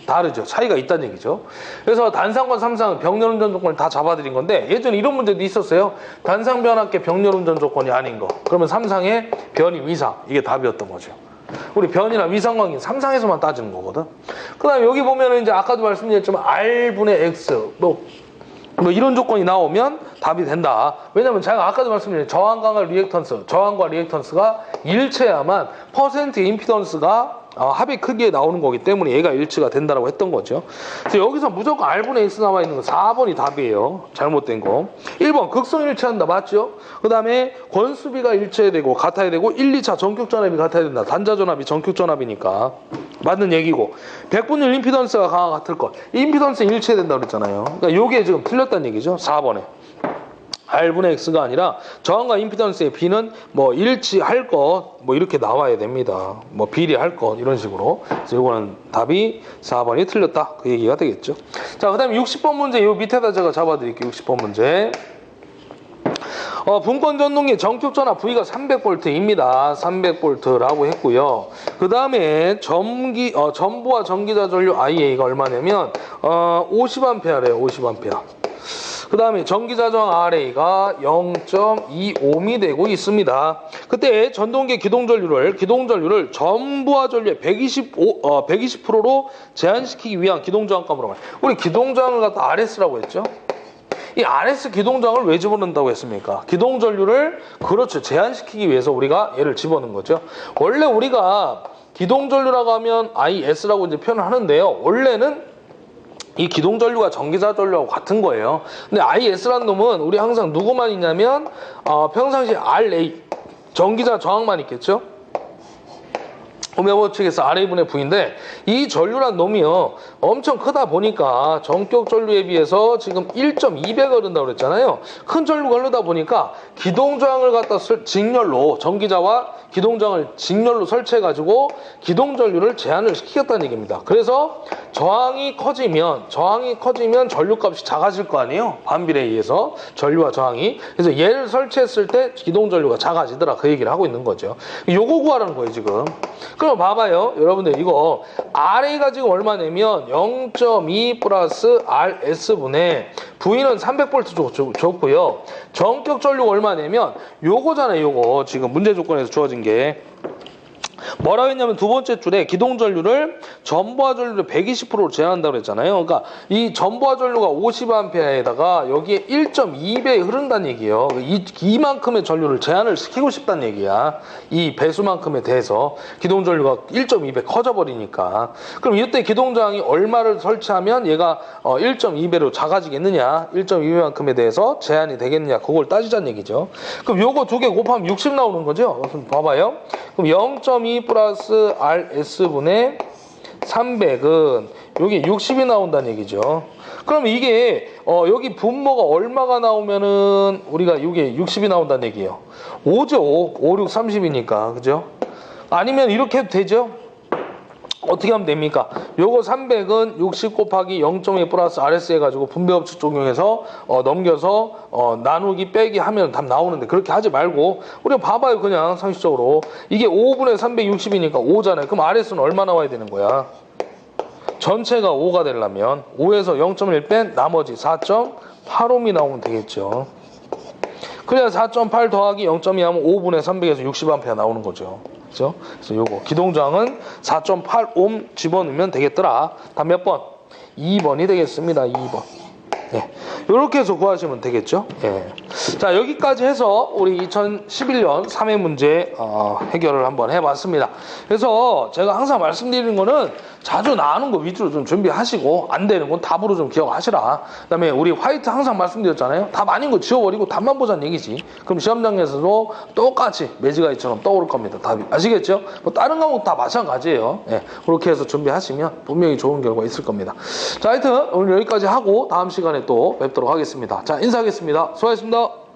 다르죠. 차이가 있다는 얘기죠. 그래서 단상과 삼상은 병렬운전 조건을 다 잡아드린 건데 예전에 이런 문제도 있었어요. 단상변압기 병렬운전 조건이 아닌 거. 그러면 삼상의 변이 위상. 이게 답이었던 거죠. 우리 변이나 위상 관계는 삼상에서만 따지는 거거든. 그 다음에 여기 보면은 이제 아까도 말씀드렸지만 R분의 X 뭐 이런 조건이 나오면 답이 된다. 왜냐면 제가 아까도 말씀드린 저항과 리액턴스가 일치해야만 퍼센트 임피던스가 합의 크기에 나오는 거기 때문에 얘가 일치가 된다라고 했던 거죠. 그래서 여기서 무조건 R분의 X 나와 있는 거 4번이 답이에요. 잘못된 거. 1번 극성 일치한다. 맞죠? 그 다음에 권수비가 일치해야 되고 같아야 되고 1, 2차 전격전압이 같아야 된다. 단자전압이 전격전압이니까. 맞는 얘기고 100분의 1 임피던스가 강화 같을 것. 임피던스 일치해야 된다고 그랬잖아요. 그러니까 요게 지금 틀렸다는 얘기죠. 4번에. R분의 X가 아니라 저항과 임피던스의 B는 뭐 일치할 것, 뭐 이렇게 나와야 됩니다. 뭐 비례할 것 이런 식으로. 그래서 요거는 답이 4번이 틀렸다. 그 얘기가 되겠죠. 자, 그 다음에 60번 문제 요 밑에다 제가 잡아드릴게요. 60번 문제. 분권 전동기 정極전압 V가 300V입니다. 300V라고 했고요. 그 다음에 전부와 전기자 전류 IA가 얼마냐면 50A래요. 50A. 그 다음에 전기자 저항 RA가 0.25미 되고 있습니다. 그때 전동기 기동전류를 전부와 전류의 120%로 제한시키기 위한 기동저항값으로 말해요. 우리 기동저항을 갖다 RS라고 했죠. 이 RS 기동저항을 왜 집어넣는다고 했습니까? 기동전류를 그렇죠. 제한시키기 위해서 우리가 얘를 집어넣은 거죠. 원래 우리가 기동전류라고 하면 IS라고 이제 표현을 하는데요. 원래는 이 기동전류가 전기자전류하고 같은 거예요. 근데 IS라는 놈은 우리 항상 누구만 있냐면 평상시 RA 전기자 저항만 있겠죠. 오메버측에서 RA분의 V인데 이 전류란 놈이요 엄청 크다 보니까 전격 전류에 비해서 지금 1.2배가 흐른다고 그랬잖아요. 큰 전류가 흐르다 보니까 기동저항을 갖다 직렬로 전기자와 기동저항을 직렬로 설치해 가지고 기동전류를 제한을 시키겠다는 얘기입니다. 그래서 저항이 커지면 전류값이 작아질 거 아니에요. 반비례에 의해서 전류와 저항이. 그래서 얘를 설치했을 때 기동전류가 작아지더라. 그 얘기를 하고 있는 거죠. 요거 구하라는 거예요 지금. 그럼 봐봐요. 여러분들 이거 RA가 지금 얼마냐면 0.2 플러스 RS분의 V는 300V 줬고요. 전격 전류가 얼마냐면 요거잖아요. 요거 지금 문제 조건에서 주어진 게 뭐라고 했냐면 두 번째 줄에 기동전류를 전부하 전류를 120%로 제한한다고 그랬잖아요. 그러니까 이 전부하 전류가 50A에다가 여기에 1.2배 흐른다는 얘기예요. 이만큼의 전류를 제한을 시키고 싶다는 얘기야. 이 배수만큼에 대해서 기동전류가 1.2배 커져버리니까. 그럼 이때 기동저항이 얼마를 설치하면 얘가 1.2배로 작아지겠느냐, 1.2배만큼에 대해서 제한이 되겠느냐, 그걸 따지자는 얘기죠. 그럼 요거 두 개 곱하면 60 나오는 거죠. 봐봐요. 그럼 0.2 플러스 RS분의 300은 여기 60이 나온다는 얘기죠. 그럼 이게 여기 분모가 얼마가 나오면은 우리가 이게 60이 나온다는 얘기예요. 5죠. 5, 6, 30이니까. 그죠? 아니면 이렇게 해도 되죠. 어떻게 하면 됩니까? 요거 300은 60 곱하기 0.2 플러스 RS 해가지고 분배법칙 적용해서 넘겨서 나누기 빼기 하면 답 나오는데 그렇게 하지 말고 우리가 봐봐요. 그냥 상식적으로 이게 5분의 360이니까 5잖아요. 그럼 RS는 얼마 나와야 되는 거야? 전체가 5가 되려면 5에서 0.1 뺀 나머지 4.85미 나오면 되겠죠. 그래야 4.8 더하기 0.2 하면 5분의 300에서 60A 나오는 거죠. 그죠? 그래서 요거 기동저항은 4.8옴 집어넣으면 되겠더라. 답 몇 번? 2번이 되겠습니다. 2번. 네. 이렇게 해서 구하시면 되겠죠. 예. 자, 여기까지 해서 우리 2011년 3회 문제 해결을 한번 해봤습니다. 그래서 제가 항상 말씀드리는 거는 자주 나오는 거 위주로 좀 준비하시고 안 되는 건 답으로 좀 기억하시라. 그다음에 우리 화이트 항상 말씀드렸잖아요. 답 아닌 거 지워버리고 답만 보자는 얘기지. 그럼 시험장에서도 똑같이 매지가이처럼 떠오를 겁니다. 답이. 아시겠죠? 뭐 다른 과목 다 마찬가지예요. 예. 그렇게 해서 준비하시면 분명히 좋은 결과 있을 겁니다. 자, 하여튼 오늘 여기까지 하고 다음 시간에 또 뵙도록 하겠습니다. 자, 인사하겠습니다. 수고하셨습니다.